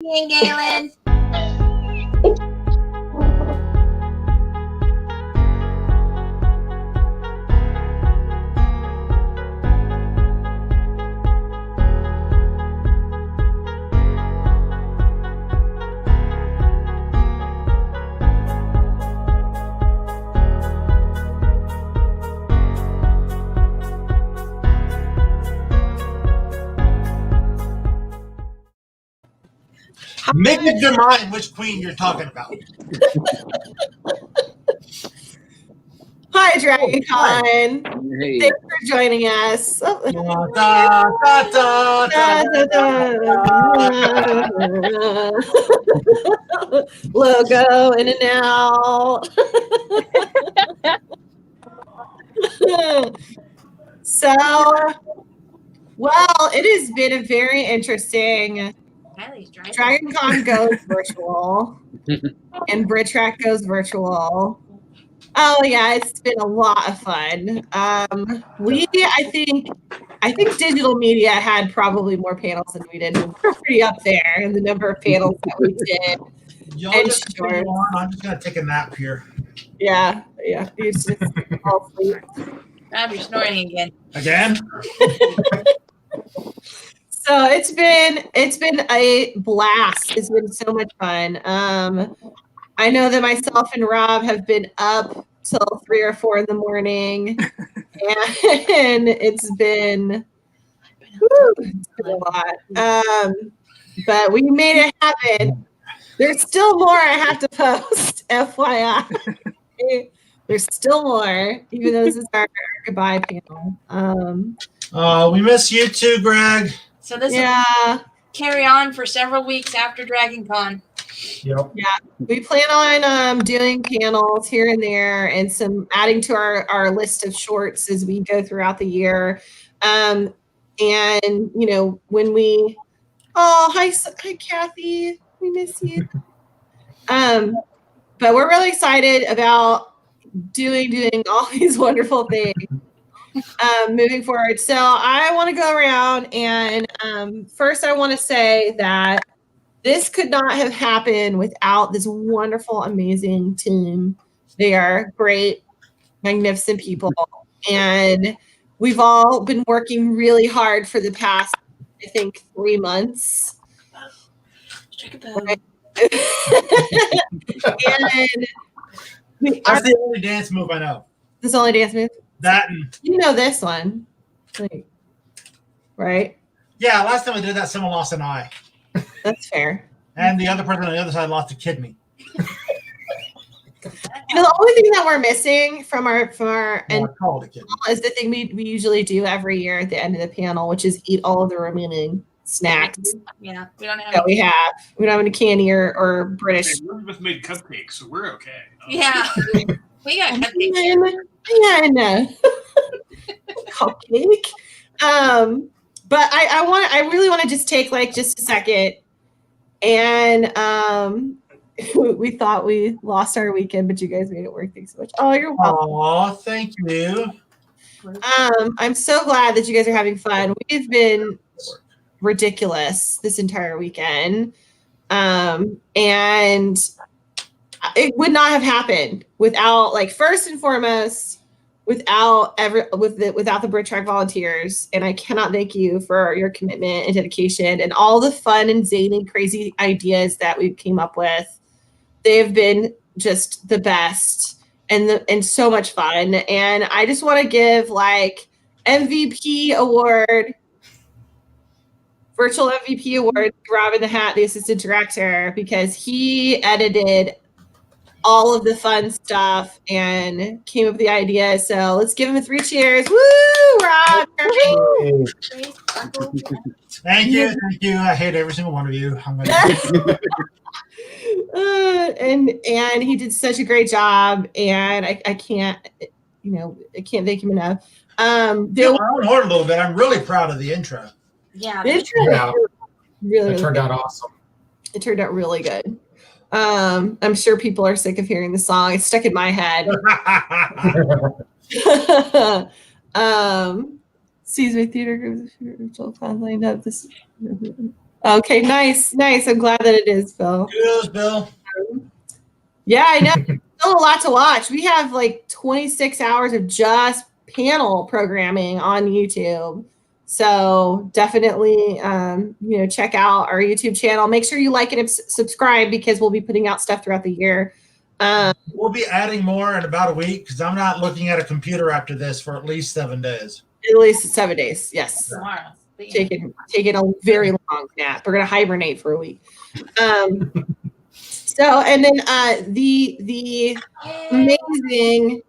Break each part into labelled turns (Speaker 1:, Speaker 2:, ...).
Speaker 1: Hey, Galen.
Speaker 2: Make up your mind which queen you're talking about.
Speaker 3: Hi, Dragon Con.
Speaker 4: Hey.
Speaker 3: Thanks for joining us. Logo in and out. So, well, it has been a very interesting. Dragon Con goes virtual, and BritTrack goes virtual. Oh yeah, it's been a lot of fun. I think digital media had probably more panels than we did. We're pretty up there in the number of panels that we did.
Speaker 2: Y'all just continue on. I'm just gonna take a nap here.
Speaker 3: Yeah. You just fall asleep.
Speaker 1: Rob, you're snoring again.
Speaker 2: Again?
Speaker 3: So it's been a blast. It's been so much fun. I know that myself and Rob have been up till 3 or 4 in the morning, and it's been a lot. But we made it happen. There's still more I have to post, FYI. There's still more, even though this is our goodbye panel.
Speaker 2: We miss you too, Greg.
Speaker 1: So this will carry on for several weeks after Dragon Con.
Speaker 2: Yep.
Speaker 3: Yeah, we plan on doing panels here and there and some adding to our list of shorts as we go throughout the year. And you know, when we hi Kathy, we miss you. But we're really excited about doing all these wonderful things moving forward. So I want to go around and first I want to say that this could not have happened without this wonderful, amazing team. They are great, magnificent people. And we've all been working really hard for the past, I think, 3 months. Right? And
Speaker 2: that's the only dance move I know.
Speaker 3: This only dance move?
Speaker 2: That and
Speaker 3: you know this one. Right?
Speaker 2: Yeah, last time I did that, someone lost an eye.
Speaker 3: That's fair.
Speaker 2: And the other person on the other side lost a kidney.
Speaker 3: You know, the only thing that we're missing from our and is the thing we usually do every year at the end of the panel, which is eat all of the remaining snacks.
Speaker 1: Yeah, we don't have.
Speaker 3: That we don't have any candy or British.
Speaker 5: Hey, Elizabeth made cupcakes, so we're okay.
Speaker 1: Yeah, we got cupcakes.
Speaker 3: Yeah, I know. Cupcake. But I really want to just take just a second. And we thought we lost our weekend, but you guys made it work. Thanks so much. Oh, you're welcome.
Speaker 2: Oh, thank you.
Speaker 3: I'm so glad that you guys are having fun. We've been ridiculous this entire weekend. And it would not have happened without, first and foremost, without the BritTrack volunteers. And I cannot thank you for your commitment and dedication and all the fun and zany, crazy ideas that we came up with. They've been just the best and so much fun. And I just want to give MVP award, virtual MVP award to Robin the Hat, the assistant director, because he edited all of the fun stuff and came up with the idea. So let's give him a 3 cheers. Woo, Rob!
Speaker 2: Thank you. I hate every single one of you.
Speaker 3: And he did such a great job, and I can't thank him enough.
Speaker 2: I want to a little bit. I'm really proud of the intro.
Speaker 1: Yeah,
Speaker 3: the intro really
Speaker 4: turned out awesome.
Speaker 3: It turned out really good. I'm sure people are sick of hearing the song. It's stuck in my head. Excuse me, theater groups lined up. Okay, nice. I'm glad that it is, Bill.
Speaker 2: Kudos, Bill.
Speaker 3: Yeah, I know. Still a lot to watch. We have like 26 hours of just panel programming on YouTube. So definitely, check out our YouTube channel. Make sure you like and subscribe because we'll be putting out stuff throughout the year.
Speaker 2: We'll be adding more in about a week because I'm not looking at a computer after this for at least 7 days.
Speaker 3: At least 7 days. Yes.
Speaker 1: Tomorrow.
Speaker 3: Taking a very long nap. We're gonna hibernate for a week. So, and then the amazing,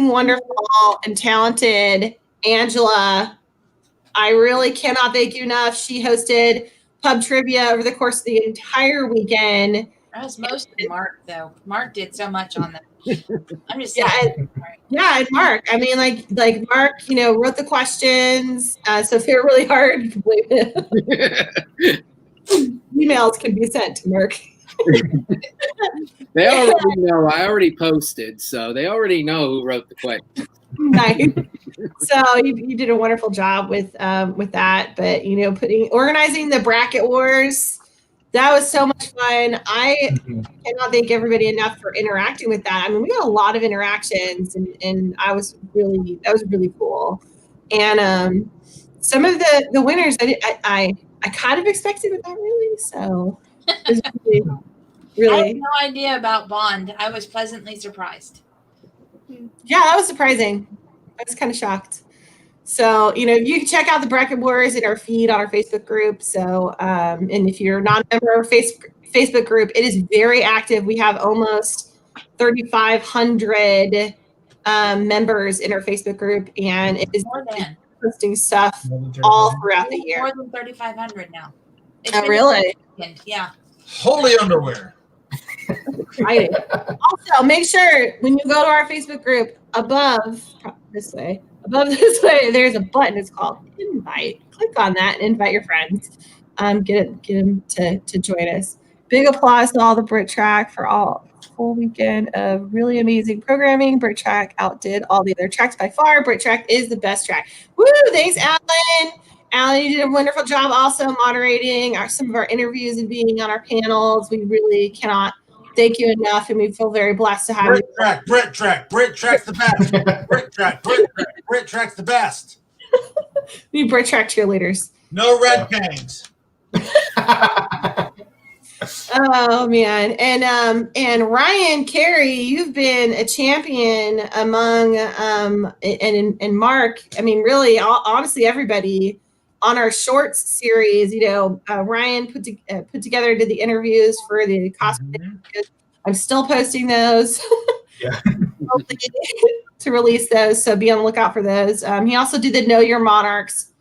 Speaker 3: wonderful, and talented Angela. I really cannot thank you enough. She hosted pub trivia over the course of the entire weekend.
Speaker 1: That was mostly Mark, though. Mark did so much on that. I'm just
Speaker 3: Yeah,
Speaker 1: saying.
Speaker 3: and Mark. I mean, like Mark, wrote the questions. So if they're really hard, you can blame him. Emails can be sent to Mark.
Speaker 4: They already know. I already posted, so they already know who wrote the question.
Speaker 3: Nice. So you did a wonderful job with that. But organizing the bracket wars, that was so much fun. I cannot thank everybody enough for interacting with that. I mean, we got a lot of interactions, and that was really cool. And some of the winners, I kind of expected, but not really. So it was really.
Speaker 1: I had no idea about Bond. I was pleasantly surprised.
Speaker 3: Yeah, that was surprising. I was kind of shocked. So, you can check out the Bracket Wars in our feed on our Facebook group. So, and if you're not a member of our Facebook group, it is very active. We have almost 3,500 members in our Facebook group, and it is
Speaker 1: More than.
Speaker 3: posting stuff all throughout the year.
Speaker 1: More than 3,500 now.
Speaker 3: Oh, really?
Speaker 1: Yeah.
Speaker 2: Holy underwear.
Speaker 3: Exciting. Also, make sure when you go to our Facebook group, above this way, there's a button. It's called invite. Click on that and invite your friends. Get them to join us. Big applause to all the Brit Track for all full weekend of really amazing programming. Brit Track outdid all the other tracks by far. Brit Track is the best track. Woo! Thanks, Alan. Alan, you did a wonderful job also moderating some of our interviews and being on our panels. We really cannot thank you enough, and we feel very blessed to have
Speaker 2: Brit Track's the best. Brit Track's the best.
Speaker 3: you. Brit Track cheerleaders.
Speaker 2: No red canes.
Speaker 3: Oh man, and Ryan Carey, you've been a champion among and Mark. I mean, really, honestly, everybody on our shorts series. Ryan put together, did the interviews for the cosplay. Mm-hmm. I'm still posting those.
Speaker 2: Yeah.
Speaker 3: to release those, so be on the lookout for those. He also did the Know Your Monarchs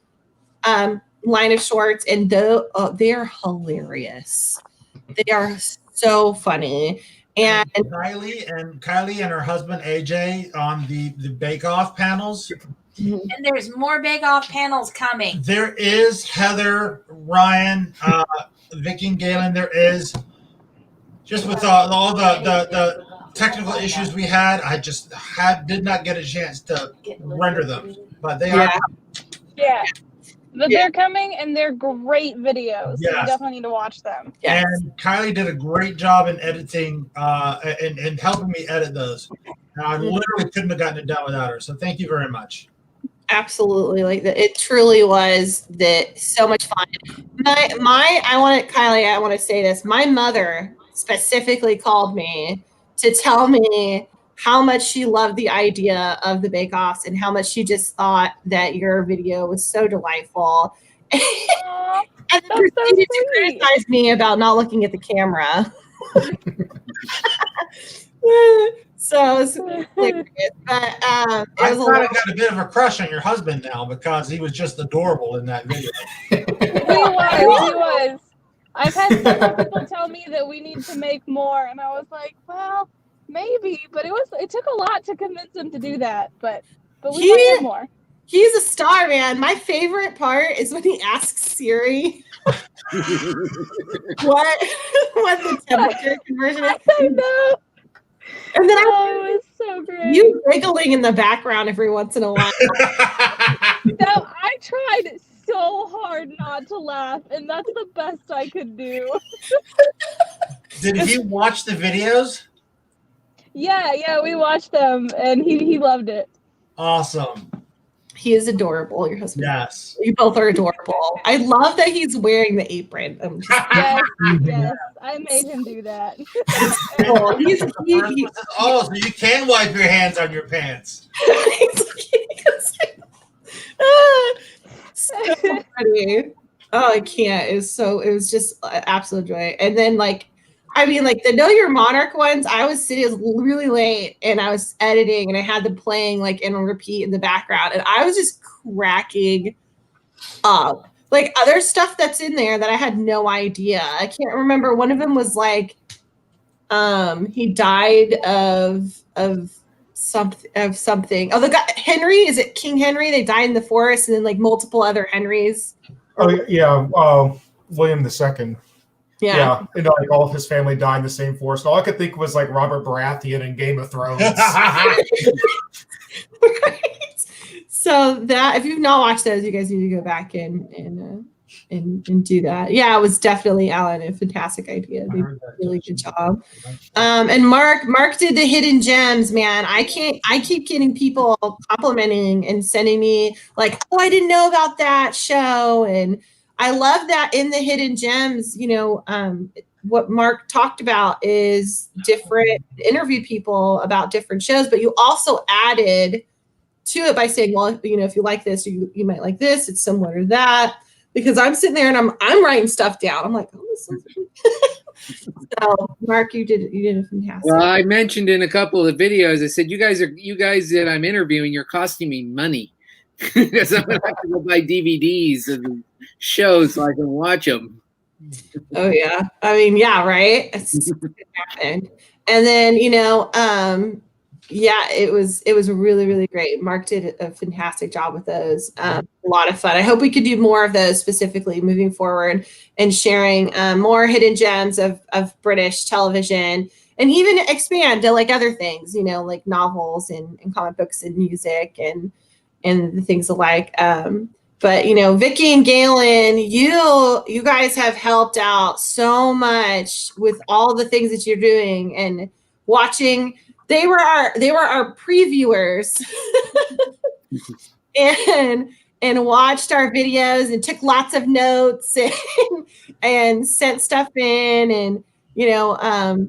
Speaker 3: line of shorts, and they're hilarious. They are so funny. And
Speaker 2: Kylie and her husband AJ on the Bake Off panels.
Speaker 1: And there's more Bake Off panels coming.
Speaker 2: There is Heather, Ryan, Vicky, and Galen. There is, just with all the technical issues we had, I just did not get a chance to render them, but they are.
Speaker 6: Yeah. But they're coming, and they're great videos.
Speaker 2: Yes.
Speaker 6: So you definitely need to watch them.
Speaker 3: yes.
Speaker 2: And Kylie did a great job in editing and helping me edit those. I literally couldn't have gotten it done without her. So thank you very much.
Speaker 3: Absolutely, it truly was so much fun. I want to say this. My mother specifically called me to tell me how much she loved the idea of the bake-offs and how much she just thought that your video was so delightful.
Speaker 6: Aww,
Speaker 3: and proceeded to criticize me about not looking at the camera. So it's hilarious. But
Speaker 2: I got a bit of a crush on your husband now because he was just adorable in that video.
Speaker 6: He was. I've had several people tell me that we need to make more, and I was like, well, maybe, but it took a lot to convince him to do that. But we might have more.
Speaker 3: He's a star, man. My favorite part is when he asks Siri what the temperature conversion is.
Speaker 6: I know.
Speaker 3: And then
Speaker 6: it's so great.
Speaker 3: You giggling in the background every once in a while.
Speaker 6: No, I tried so hard not to laugh, and that's the best I could do.
Speaker 2: Did he watch the videos?
Speaker 6: Yeah, we watched them, and he loved it.
Speaker 2: Awesome.
Speaker 3: He is adorable, your husband.
Speaker 2: Yes.
Speaker 3: You both are adorable. I love that he's wearing the apron.
Speaker 6: Yes, I made him do that.
Speaker 3: Oh,
Speaker 2: Oh, so you can wipe your hands on your pants.
Speaker 3: So funny. Oh, I can't. It was just absolute joy. And then the Know Your Monarch ones, I was sitting, it was really late and I was editing and I had them playing like in repeat in the background and I was just cracking up. Like other stuff that's in there that I had no idea. I can't remember. One of them was like he died of something. Oh, the guy Henry, is it King Henry? They died in the forest and then like multiple other Henrys.
Speaker 7: Oh yeah, William II. Yeah, and like all of his family died in the same forest. All I could think was like Robert Baratheon in Game of Thrones.
Speaker 3: Right. So that if you've not watched those, you guys need to go back and do that. Yeah, it was definitely, Alan, a fantastic idea. They did a really good job. And Mark did the hidden gems, man. I keep getting people complimenting and sending me like, oh, I didn't know about that show. And I love that in the hidden gems, what Mark talked about is different interview people about different shows, but you also added to it by saying, well, if you like this, you might like this. It's similar to that. Because I'm sitting there and I'm writing stuff down. I'm like, oh, this is so Mark, you did a fantastic.
Speaker 4: Well, I mentioned in a couple of videos, I said, you guys that I'm interviewing, you're costing me money. Because I'm gonna have to go buy DVDs of the shows so I can watch them.
Speaker 3: Oh yeah. I mean, yeah, right. It's happened. And then, yeah, it was really, really great. Mark did a fantastic job with those. A lot of fun. I hope we could do more of those specifically moving forward and sharing more hidden gems of British television and even expand to like other things, like novels and comic books and music and the things alike. But Vicky and Galen, you guys have helped out so much with all the things that you're doing and watching. They were our previewers and watched our videos and took lots of notes and sent stuff in and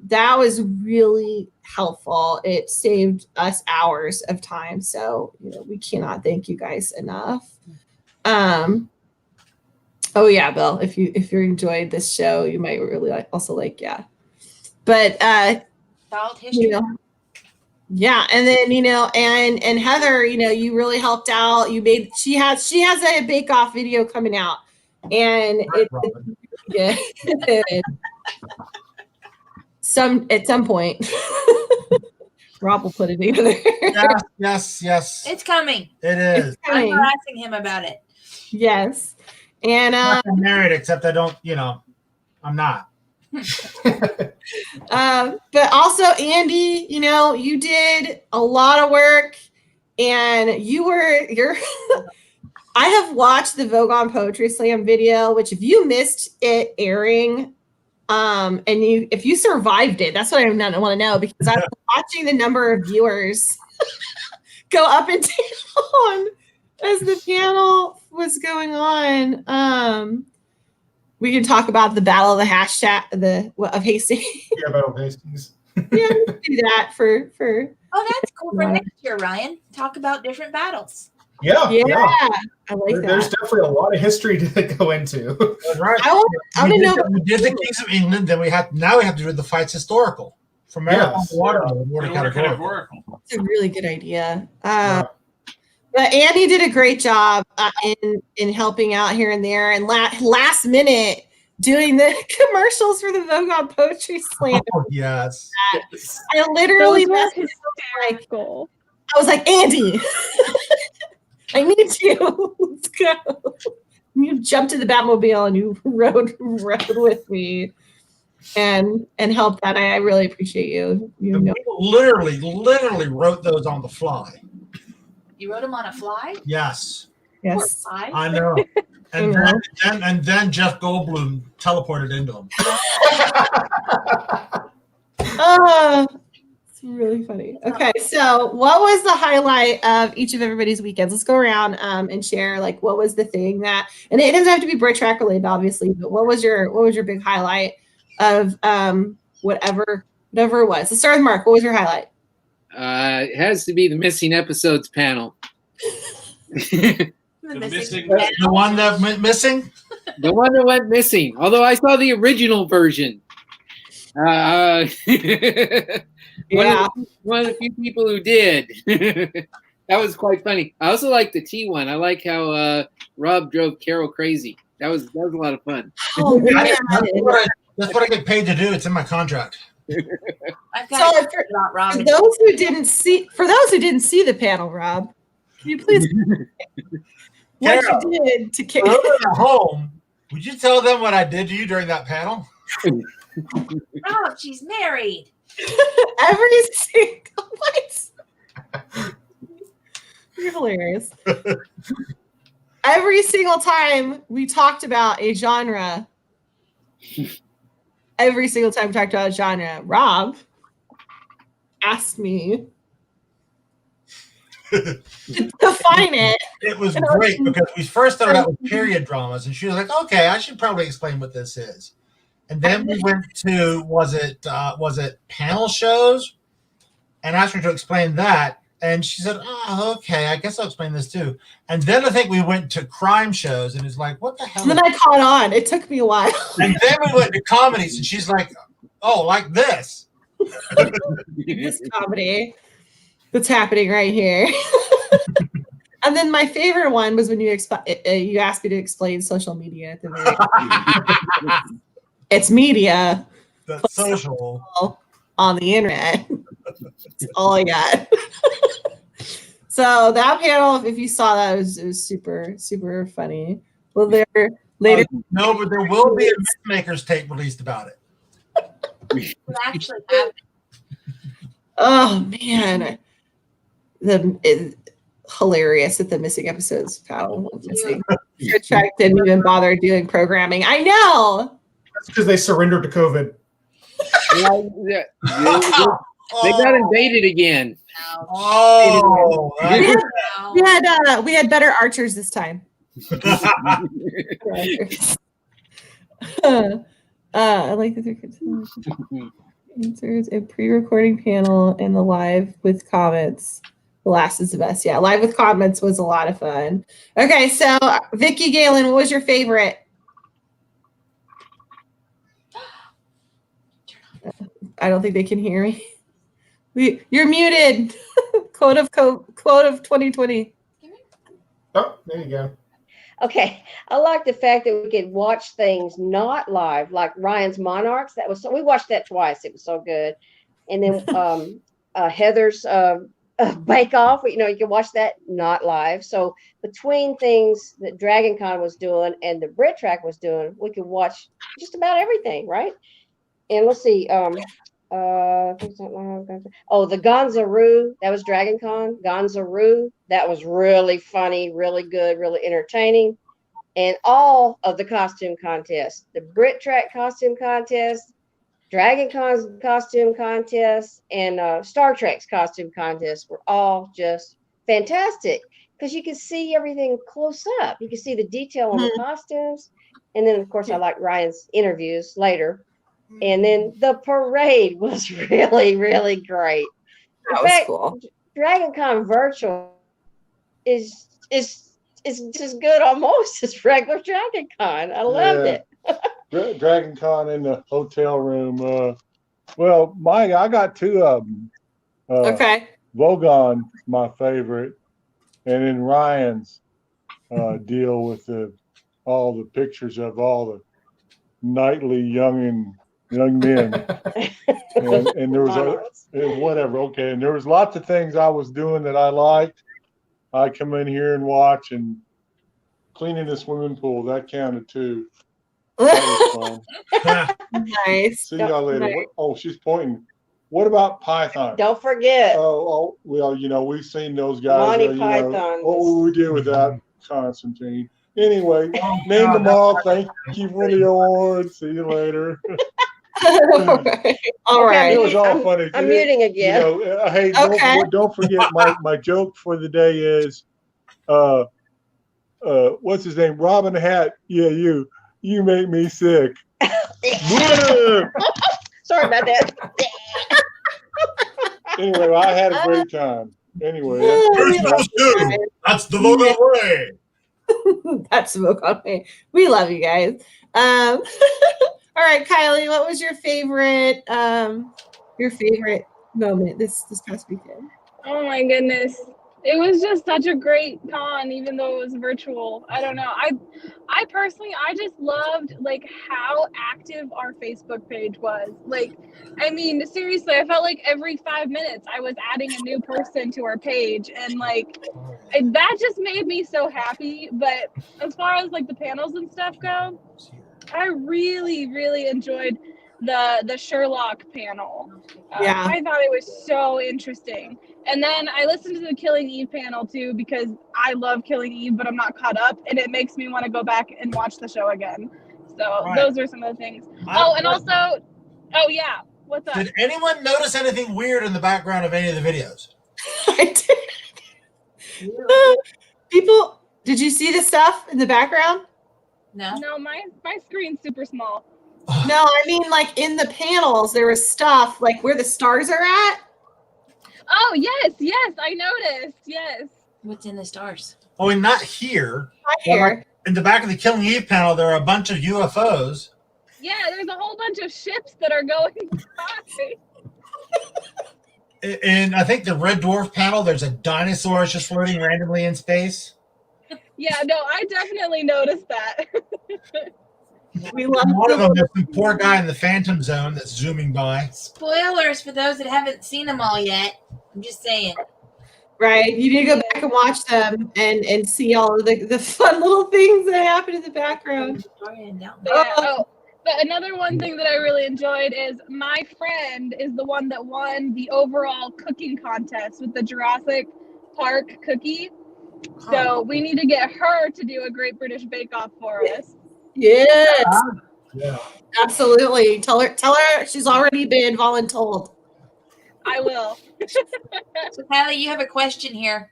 Speaker 3: that was really helpful. It saved us hours of time. So we cannot thank you guys enough. Oh yeah, Bill, if you enjoyed this show, you might really also but
Speaker 1: Solid history.
Speaker 3: Yeah, and then and Heather, you really helped out. She has a Bake Off video coming out, and at some point, Rob will put it together.
Speaker 2: Yes.
Speaker 1: It's coming.
Speaker 2: It is.
Speaker 1: I'm harassing him about it.
Speaker 3: Yes, and
Speaker 2: I'm married, except I don't. I'm not.
Speaker 3: But also Andy, you did a lot of work and you're I have watched the Vogon Poetry Slam video, which if you missed it airing, and if you survived it, that's what I want to know, because I was watching the number of viewers go up and down as the panel was going on. We can talk about the Battle of the of Hastings.
Speaker 7: Yeah, Battle of Hastings.
Speaker 3: Yeah, we can do that for.
Speaker 1: Oh, that's cool for next year, Ryan. Talk about different battles.
Speaker 3: Yeah. I like that.
Speaker 7: There's definitely a lot of history to go into.
Speaker 2: That's right.
Speaker 3: I want to know.
Speaker 2: We did the Kings of England. Then we have to do the fights historical from Marathon to Waterloo.
Speaker 5: Categorical.
Speaker 3: That's a really good idea. But Andy did a great job in helping out here and there, and last minute doing the commercials for the Vogon Poetry Slam.
Speaker 2: Oh, yes.
Speaker 3: I literally
Speaker 6: Those
Speaker 3: messaged
Speaker 6: were hysterical.
Speaker 3: I was like, Andy, I need you. Let's go. You jumped in the Batmobile and you rode with me and helped that. I really appreciate you.
Speaker 2: We literally wrote those on the fly.
Speaker 1: You wrote them on a fly?
Speaker 2: Yes.
Speaker 3: Yes.
Speaker 1: Or five?
Speaker 2: I know. And then Jeff Goldblum teleported into him.
Speaker 3: It's really funny. Okay, so what was the highlight of each of everybody's weekends? Let's go around and share like what was the thing that, and it doesn't have to be Brit track related, obviously, but what was your big highlight of whatever it was? Let's start with Mark. What was your highlight?
Speaker 4: It has to be the missing episodes panel.
Speaker 5: The missing
Speaker 2: The one that went missing?
Speaker 4: The one that went missing. Although I saw the original version. One of the few people who did. That was quite funny. I also like the T one. I like how Rob drove Carol crazy. That was a lot of fun.
Speaker 3: Oh man.
Speaker 2: That's what I get paid to do. It's in my contract.
Speaker 1: I've got
Speaker 3: for those who didn't see the panel, Rob, can you please what
Speaker 2: Carol,
Speaker 3: you did to Carol?
Speaker 2: at home, would you tell them what I did to you during that panel?
Speaker 1: Oh, she's married.
Speaker 3: Every single place. You're hilarious. Every single time we talked about a genre, Rob asked me to define it.
Speaker 2: It was great because we first started out with period dramas, and she was like, "Okay, I should probably explain what this is." And then we went to was it panel shows, and asked her to explain that, and she said, "Oh, okay, I guess I'll explain this too." And then I think we went to crime shows, and it's like, "What the hell?"
Speaker 3: And then I caught on. It took me a while.
Speaker 2: And then we went to comedies, and she's like, "Oh, like this."
Speaker 3: This comedy that's happening right here. And then my favorite one was when you asked me to explain social media at the very end. It's media.
Speaker 2: That's social.
Speaker 3: On the internet. That's all I got. So that panel, if you saw that, it was super, super funny. Well, there later.
Speaker 2: No, but there will be a Mythmakers tape released about it.
Speaker 1: What actually happened?
Speaker 3: Oh man, hilarious at the missing episodes panel. Track didn't even bother doing programming. I know.
Speaker 7: That's because they surrendered to COVID.
Speaker 4: They got invaded again.
Speaker 2: Oh,
Speaker 3: we had better archers this time. I like that they're answers a pre-recording panel and the live with comments. The last is the best. Yeah, live with comments was a lot of fun. Okay, so Vicki Galen, what was your favorite? I don't think they can hear me. You're muted. Quote of 2020.
Speaker 7: Oh, there you go.
Speaker 8: Okay, I like the fact that we could watch things not live, like Ryan's Monarchs. That was so. We watched that twice. It was so good. And then Heather's Bake Off. You can watch that not live. So between things that Dragon Con was doing and the Brit Track was doing, we could watch just about everything, right? And let's see. The Gonzaroo, that was Dragon Con. Gonzaroo, that was really funny, really good, really entertaining. And all of the costume contests, the Brit Track costume contest, Dragon Con's costume contest, and Star Trek's costume contest were all just fantastic because you can see everything close up. You can see the detail on the costumes. And then, of course, I like Ryan's interviews later. And then the parade was really, really great.
Speaker 3: That was cool.
Speaker 8: Dragon Con Virtual is just as good almost as regular Dragon Con. I loved it.
Speaker 9: Dragon Con in the hotel room. Well, Mike, I got two of them.
Speaker 3: Okay.
Speaker 9: Vogon, my favorite, and then Ryan's deal with all the pictures of all the knightly young men. and there was whatever. Okay. And there was lots of things I was doing that I liked. I come in here and watch, and cleaning the swimming pool, that counted too. That was
Speaker 3: fun. Nice.
Speaker 9: See y'all later. Nice. She's pointing. What about Python?
Speaker 8: Don't forget.
Speaker 9: Well, we've seen those guys.
Speaker 8: Monty Python.
Speaker 9: What would we do without Constantine? Anyway, name them all. Thank you for the award. See you later.
Speaker 3: All right.
Speaker 9: It was all funny.
Speaker 8: I'm muting again.
Speaker 9: Hey, don't forget my joke for the day is, what's his name? Robin Hat. Yeah, you make me sick.
Speaker 8: Sorry about that.
Speaker 9: Anyway, I had a great time. Anyway,
Speaker 2: that's the vote of Ray.
Speaker 3: That's the vote on Ray. We love you guys. All right, Kylie, what was your favorite moment this past weekend?
Speaker 6: Oh my goodness. It was just such a great con, even though it was virtual. I don't know. I personally, I just loved like how active our Facebook page was. Like, I mean, seriously, I felt like every 5 minutes I was adding a new person to our page, and like that just made me so happy. But as far as like the panels and stuff go, I really, really enjoyed the Sherlock panel.
Speaker 3: Yeah.
Speaker 6: I thought it was so interesting. And then I listened to the Killing Eve panel too, because I love Killing Eve, but I'm not caught up, and it makes me want to go back and watch the show again. So those are some of the things. Oh yeah, what's up?
Speaker 2: Did anyone notice anything weird in the background of any of the videos?
Speaker 3: I did. People, did you see the stuff in the background?
Speaker 6: No, my screen's super small.
Speaker 3: No, I mean like in the panels there was stuff like where the stars are at.
Speaker 6: Oh yes, I noticed. Yes.
Speaker 1: What's in the stars?
Speaker 2: Oh, and not here.
Speaker 3: Not here.
Speaker 2: In the back of the Killing Eve panel, there are a bunch of UFOs.
Speaker 6: Yeah, there's a whole bunch of ships that are going by.
Speaker 2: And I think the Red Dwarf panel, there's a dinosaur just floating randomly in space.
Speaker 6: Yeah, no, I definitely noticed that.
Speaker 3: We love
Speaker 2: one of them, there's some poor guy in the Phantom Zone that's zooming by.
Speaker 1: Spoilers for those that haven't seen them all yet. I'm just saying.
Speaker 3: Right. You need to go back and watch them and see all of the fun little things that happen in the background.
Speaker 6: But another one thing that I really enjoyed is my friend is the one that won the overall cooking contest with the Jurassic Park cookie. So we need to get her to do a Great British Bake Off for us.
Speaker 3: Yes.
Speaker 7: Yeah.
Speaker 3: Absolutely. Tell her she's already been voluntold.
Speaker 6: I will.
Speaker 1: So Kylie, you have a question here.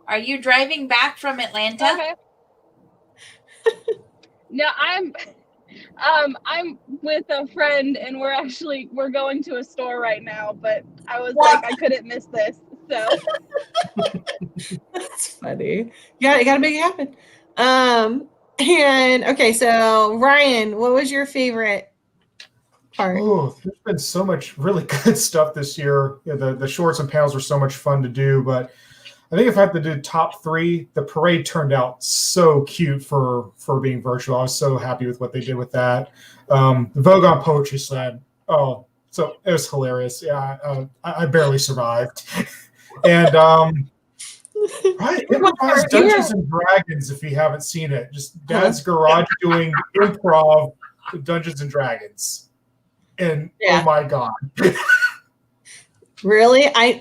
Speaker 1: Are you driving back from Atlanta?
Speaker 6: Okay. No, I'm with a friend, and we're going to a store right now, but I was like, I couldn't miss this. So
Speaker 3: that's funny. Yeah, you gotta make it happen. And okay, so Ryan, what was your favorite part?
Speaker 7: Oh, there's been so much really good stuff this year. Yeah, the shorts and panels were so much fun to do, but I think if I had to do top three, the parade turned out so cute for being virtual. I was so happy with what they did with that. The Vogue on Poetry Slam. Oh, so it was hilarious. Yeah, I barely survived. And right, improvised Dungeons and Dragons. If you haven't seen it, just Dad's garage doing improv with Dungeons and Dragons. And oh my god.
Speaker 3: Really? I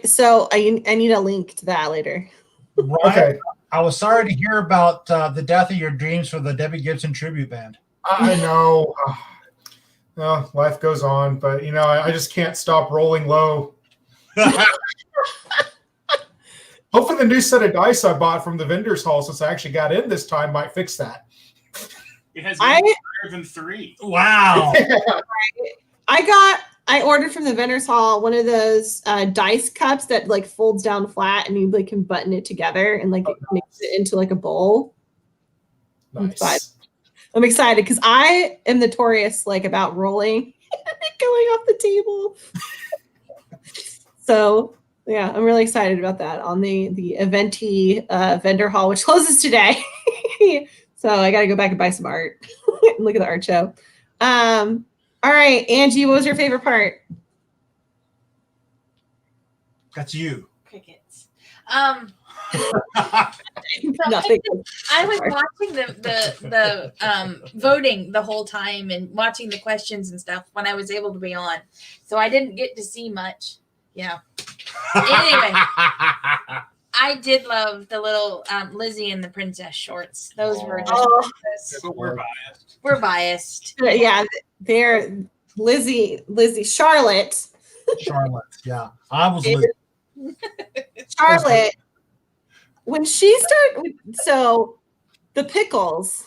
Speaker 3: need a link to that later.
Speaker 2: Ryan, okay. I was sorry to hear about the death of your dreams for the Debbie Gibson tribute band.
Speaker 7: I know. Life goes on, but I just can't stop rolling low. Hopefully the new set of dice I bought from the vendor's hall, since I actually got in this time, might fix that.
Speaker 5: It has higher than 3.
Speaker 2: Wow.
Speaker 3: I ordered from the vendor's hall one of those dice cups that like folds down flat, and you like can button it together and like it makes it into like a bowl.
Speaker 7: Nice.
Speaker 3: I'm excited because I am notorious like about rolling and going off the table. So yeah, I'm really excited about that on the Eventi vendor hall, which closes today. So I got to go back and buy some art and look at the art show. All right, Angie, what was your favorite part?
Speaker 2: That's you.
Speaker 1: Crickets.
Speaker 3: Nothing.
Speaker 1: I was watching the voting the whole time and watching the questions and stuff when I was able to be on. So I didn't get to see much. Yeah. Anyway, I did love the little Lizzie and the Princess shorts. Those were just
Speaker 3: Oh.
Speaker 5: But we're biased.
Speaker 1: we're biased.
Speaker 3: Yeah, they're Lizzie, Charlotte.
Speaker 2: Charlotte. Yeah, I was Liz.
Speaker 3: Charlotte. When she started, so the pickles.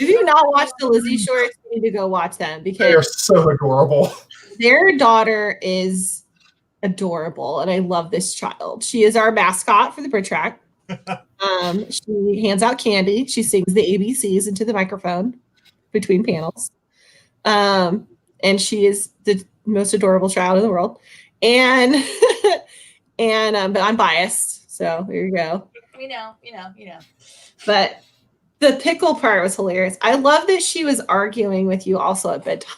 Speaker 3: If you not watch the Lizzie shorts, you need to go watch them
Speaker 7: They are
Speaker 3: because
Speaker 7: so adorable.
Speaker 3: their daughter is adorable, and I love this child. She is our mascot for the Brit Track. She hands out candy. She sings the ABCs into the microphone between panels. And she is the most adorable child in the world. And but I'm biased, so there you go.
Speaker 1: We know.
Speaker 3: But the pickle part was hilarious. I love that she was arguing with you also at bedtime.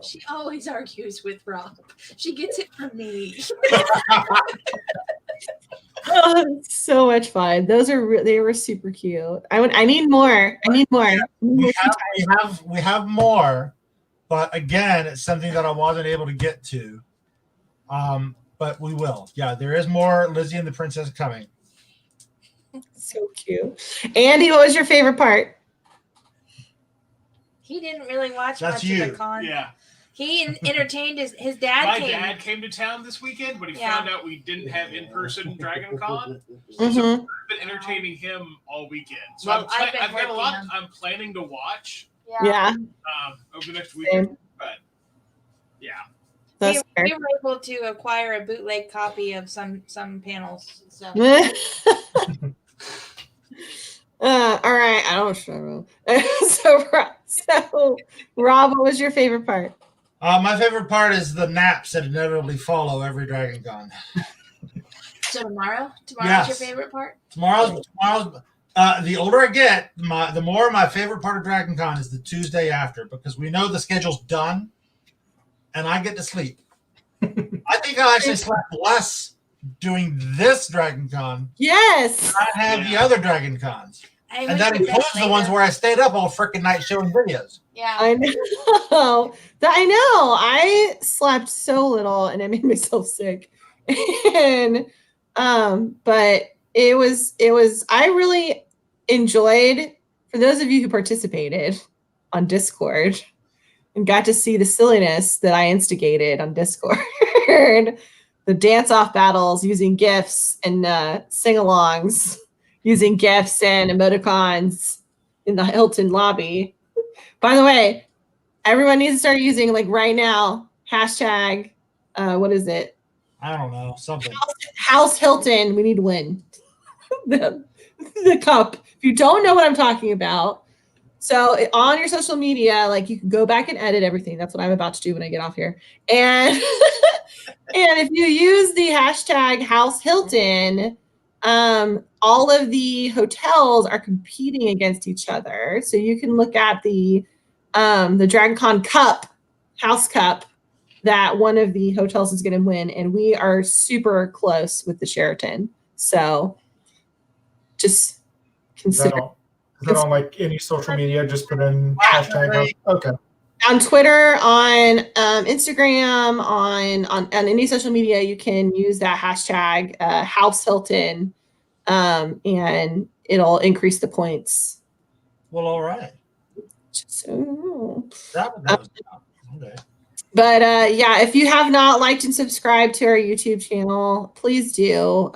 Speaker 1: She always argues with Rob. She gets it from me.
Speaker 3: Oh, it's so much fun. Those are they were super cute. I need more. I need more.
Speaker 2: we have more, but again, it's something that I wasn't able to get to. But we will. Yeah, there is more Lizzie and the Princess coming.
Speaker 3: So cute. Andy, what was your favorite part?
Speaker 1: He didn't really watch
Speaker 2: That's
Speaker 1: much
Speaker 2: you.
Speaker 1: of the con.
Speaker 5: Yeah.
Speaker 1: He entertained his dad.
Speaker 5: My
Speaker 1: came.
Speaker 5: dad came to town this weekend when he
Speaker 1: Yeah.
Speaker 5: found out we didn't have in-person Dragon Con.
Speaker 3: Mhm.
Speaker 5: So I've been entertaining him all weekend. So
Speaker 1: Well,
Speaker 5: I've
Speaker 1: I've been
Speaker 5: got a lot
Speaker 1: working
Speaker 5: I'm planning to watch
Speaker 3: Yeah,
Speaker 5: over the next weekend.
Speaker 3: same.
Speaker 5: But yeah.
Speaker 3: That's fair.
Speaker 1: We were able to acquire a bootleg copy of some panels. So
Speaker 3: All right, I don't know. So, Rob, what was your favorite part?
Speaker 2: My favorite part is the naps that inevitably follow every Dragon Con.
Speaker 1: So tomorrow's
Speaker 2: Yes.
Speaker 1: your favorite part?
Speaker 2: Tomorrow's the older I get, the more my favorite part of Dragon Con is the Tuesday after, because we know the schedule's done and I get to sleep. I think I actually slept less doing this Dragon Con
Speaker 3: Yes.
Speaker 2: than I have the other Dragon Cons.
Speaker 1: I
Speaker 2: And
Speaker 1: went
Speaker 2: that
Speaker 1: to bed
Speaker 2: includes the ones
Speaker 1: later.
Speaker 2: where I stayed up all freaking night showing videos.
Speaker 1: Yeah.
Speaker 3: I know. I know. I slept so little and it made me so sick. And but it was I really enjoyed, for those of you who participated on Discord and got to see the silliness that I instigated on Discord. The dance-off battles using GIFs and sing-alongs using GIFs and emoticons in the Hilton lobby. By the way, everyone needs to start using, like right now, hashtag, what is it?
Speaker 2: I don't know, something.
Speaker 3: House Hilton. We need to win the cup. If you don't know what I'm talking about, so on your social media, like you can go back and edit everything. That's what I'm about to do when I get off here. And and if you use the hashtag House Hilton, all of the hotels are competing against each other. So you can look at the Dragon Con Cup, House Cup, that one of the hotels is going to win, and we are super close with the Sheraton. So just
Speaker 7: Is
Speaker 3: consider.
Speaker 7: that on like any social media? Just put in hashtag. Okay.
Speaker 3: On Twitter, on Instagram, on any social media, you can use that hashtag House Hilton, and it'll increase the points.
Speaker 2: Well, all right.
Speaker 3: So,
Speaker 2: That was okay.
Speaker 3: but yeah, if you have not liked and subscribed to our YouTube channel, please do.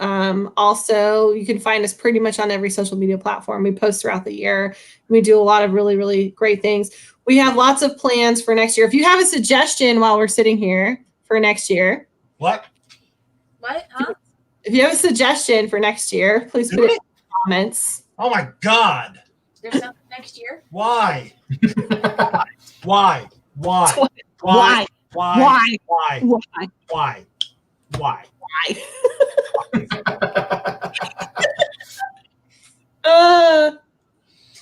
Speaker 3: Also, you can find us pretty much on every social media platform. We post throughout the year. We do a lot of really, really great things. We have lots of plans for next year. If you have a suggestion while we're sitting here for next year,
Speaker 2: What?
Speaker 1: What? Huh?
Speaker 3: if you have a suggestion for next year, please put it in the comments.
Speaker 2: Oh my God!
Speaker 1: There's something next year?
Speaker 2: Why? Why? Why?
Speaker 3: Why?
Speaker 2: Why?
Speaker 3: Why?
Speaker 2: Why?
Speaker 3: Why?
Speaker 2: Why? Why?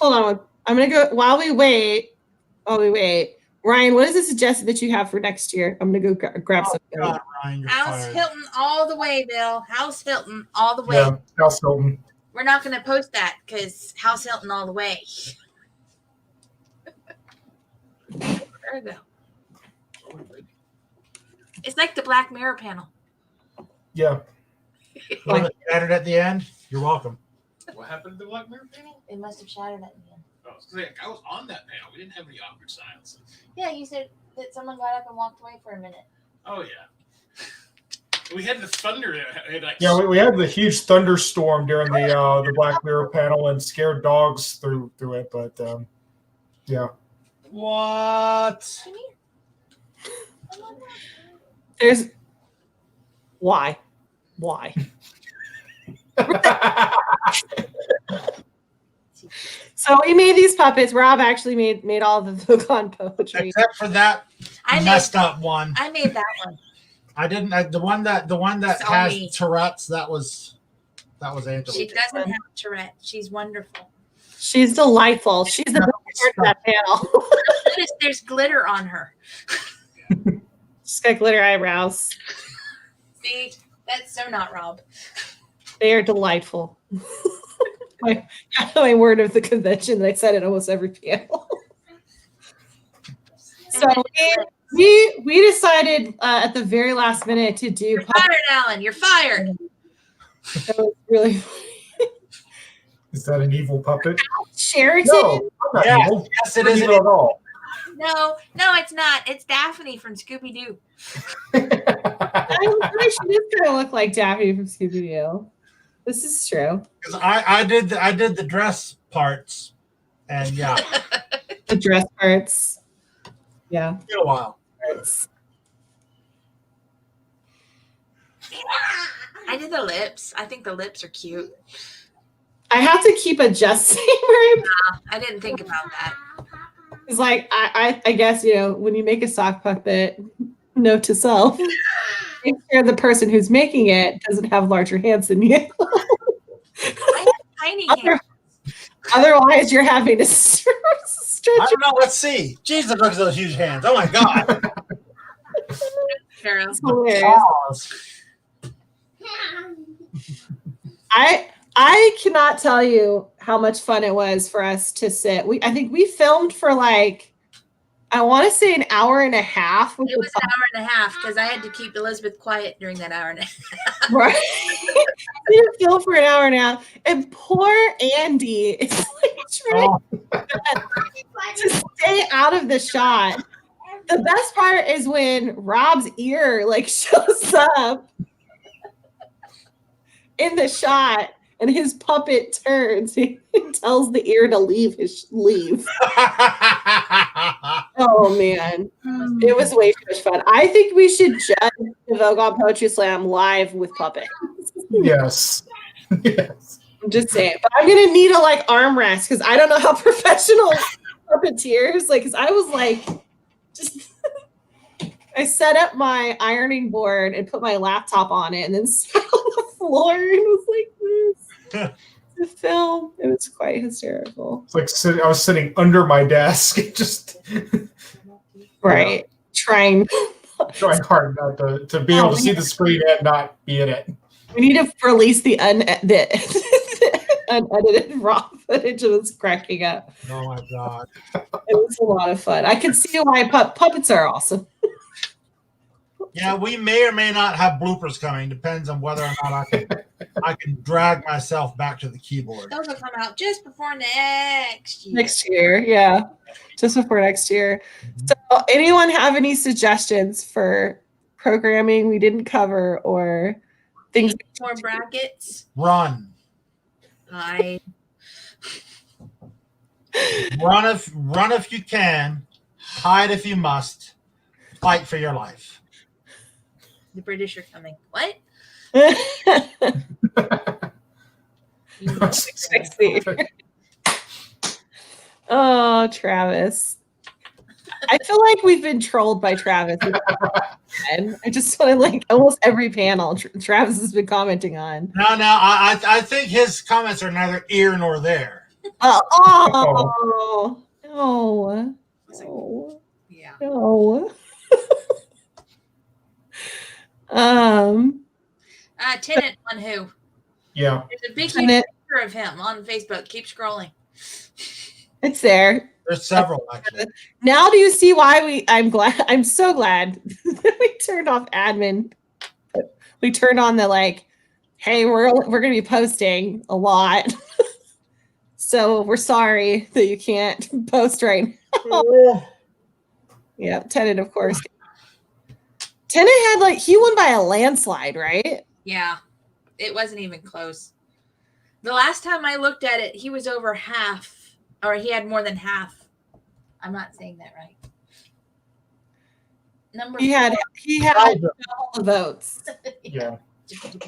Speaker 3: Hold on. I'm gonna go while we wait. Ryan, what is the suggestion that you have for next year? I'm gonna go grab
Speaker 2: Oh,
Speaker 3: something.
Speaker 2: God, Ryan, you're
Speaker 1: House
Speaker 2: fired.
Speaker 1: Hilton all the way, Bill. House Hilton all the way.
Speaker 7: Yeah, House Hilton.
Speaker 1: We're not going to post that because House Hilton all the way. There we go. It's like the Black Mirror panel.
Speaker 7: Yeah.
Speaker 2: When it shattered at the end, you're welcome.
Speaker 5: What happened to the Black Mirror panel?
Speaker 1: It must have shattered at the end.
Speaker 5: Oh, I was on that panel. We didn't have any awkward silences.
Speaker 1: Yeah, you said that someone got up and walked away for a minute.
Speaker 5: Oh yeah. We had the thunder.
Speaker 7: Yeah, we had the huge thunderstorm during the Black Mirror panel and scared dogs through it, but yeah.
Speaker 2: What?
Speaker 3: There's why? So we made these puppets. Rob actually made all the Vogon poetry.
Speaker 2: Except for that messed up one.
Speaker 1: I made that one.
Speaker 2: I didn't. The one that has Tourette's. That was Angela.
Speaker 1: She doesn't have Tourette. She's wonderful.
Speaker 3: She's delightful. She's the best part of that panel.
Speaker 1: Notice there's glitter on her.
Speaker 3: She's got glitter eyebrows.
Speaker 1: See, that's so not Rob.
Speaker 3: They are delightful. my word of the convention that I said it almost every panel. So we decided at the very last minute to do.
Speaker 1: You're fired, Alan. You're fired.
Speaker 3: That was really funny.
Speaker 7: Is that an evil puppet?
Speaker 3: Sheraton?
Speaker 7: No, I'm not evil.
Speaker 2: Yes, it is
Speaker 7: Evil at all.
Speaker 1: No, it's not. It's Daphne from Scooby Doo.
Speaker 3: She does kind of look like Daphne from Scooby Doo. This is true.
Speaker 2: Because I did the dress parts, and yeah,
Speaker 3: The dress parts. Yeah.
Speaker 2: in a while.
Speaker 1: I did the lips. I think the lips are cute.
Speaker 3: I have to keep adjusting.
Speaker 1: I didn't think about that.
Speaker 3: It's like I guess when you make a sock puppet, note to self: make sure the person who's making it doesn't have larger hands than you.
Speaker 1: I have tiny hands.
Speaker 3: Otherwise, you're having to stretch.
Speaker 2: I don't know. Let's see. Jesus, look at those huge hands. Oh my God.
Speaker 3: It's hilarious. I cannot tell you how much fun it was for us to sit. I think we filmed for I want to say an hour and a half.
Speaker 1: It was an hour and a half because I had to keep Elizabeth quiet during that hour and a half.
Speaker 3: Right. We had to film for an hour and a half. And poor Andy is trying to stay out of the shot. The best part is when Rob's ear shows up in the shot and his puppet turns. He tells the ear to leave. Oh man, it was way too much fun. I think we should judge the Vogon Poetry Slam live with puppets.
Speaker 7: Yes. Yes.
Speaker 3: I'm just saying, but I'm gonna need a armrest because I don't know how professional puppeteers because I was just. I set up my ironing board and put my laptop on it and then sat on the floor and was like this. The film, it was quite hysterical.
Speaker 7: It's like I was sitting under my desk, just
Speaker 3: right, trying
Speaker 7: hard not to be able to see the screen and not be in it.
Speaker 3: We need to release the unedited raw footage. It was cracking up.
Speaker 2: Oh my God.
Speaker 3: It was a lot of fun. I can see why puppets are awesome.
Speaker 2: Yeah, we may or may not have bloopers coming. Depends on whether or not I can drag myself back to the keyboard.
Speaker 1: Those will come out just before next year.
Speaker 3: Next year, yeah. Just before next year. So anyone have any suggestions for programming we didn't cover or things?
Speaker 1: More brackets.
Speaker 2: Run.
Speaker 1: Run
Speaker 2: if you can. Hide if you must. Fight for your life.
Speaker 1: The British are coming. What?
Speaker 3: Oh, Travis. I feel like we've been trolled by Travis. And I just want to almost every panel Travis has been commenting on.
Speaker 2: No, I think his comments are neither here nor there.
Speaker 3: No.
Speaker 1: Yeah.
Speaker 3: No.
Speaker 1: Tenant on who?
Speaker 7: Yeah.
Speaker 1: There's a big picture of him on Facebook. Keep scrolling.
Speaker 3: It's there.
Speaker 2: There's several actually.
Speaker 3: Now do you see why I'm so glad that we turned off admin. we turned on the like, hey, we're going to be posting a lot. So we're sorry that you can't post right now. Yeah, Tennant, of course. Tennant had like, he won by a landslide, right?
Speaker 1: Yeah, it wasn't even close. The last time I looked at it, he was over half, or he had more than half. I'm not saying that right. Number
Speaker 3: He
Speaker 1: four.
Speaker 3: had double the votes.
Speaker 7: Yeah.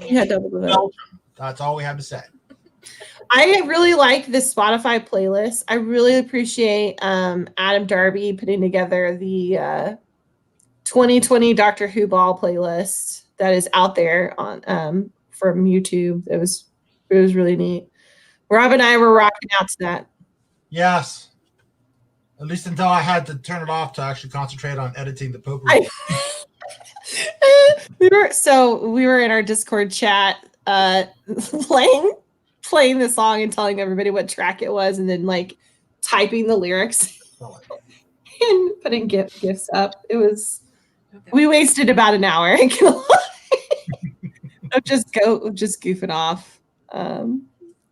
Speaker 3: He had double the votes.
Speaker 2: That's all we have to say.
Speaker 3: I really like this Spotify playlist. I really appreciate Adam Darby putting together the 2020 Doctor Who Ball playlist that is out there on from YouTube. It was really neat. Rob and I were rocking out to that.
Speaker 2: Yes. At least until I had to turn it off to actually concentrate on editing the potpourri.
Speaker 3: We were in our Discord chat playing the song and telling everybody what track it was, and then like typing the lyrics and putting gifs up. It was we wasted about an hour of just goofing off. It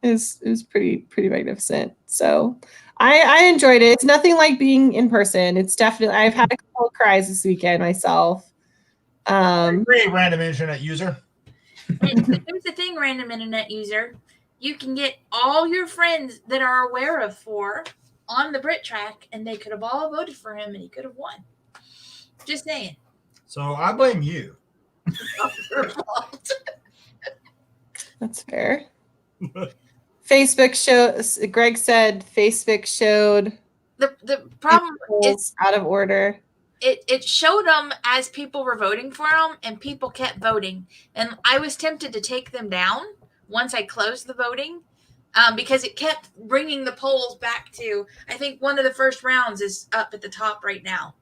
Speaker 3: was pretty magnificent. So I enjoyed it. It's nothing like being in person. It's definitely, I've had a couple of cries this weekend myself.
Speaker 2: Great random internet user.
Speaker 1: Here's the thing, random internet user. You can get all your friends that are aware of on the Brit track, and they could have all voted for him, and he could have won. Just saying.
Speaker 2: So I blame you.
Speaker 3: That's fair. Facebook shows. Greg said Facebook showed
Speaker 1: The problem is
Speaker 3: out of order.
Speaker 1: It showed them as people were voting for them, and people kept voting. And I was tempted to take them down once I closed the voting, because it kept bringing the polls back to, I think one of the first rounds is up at the top right now.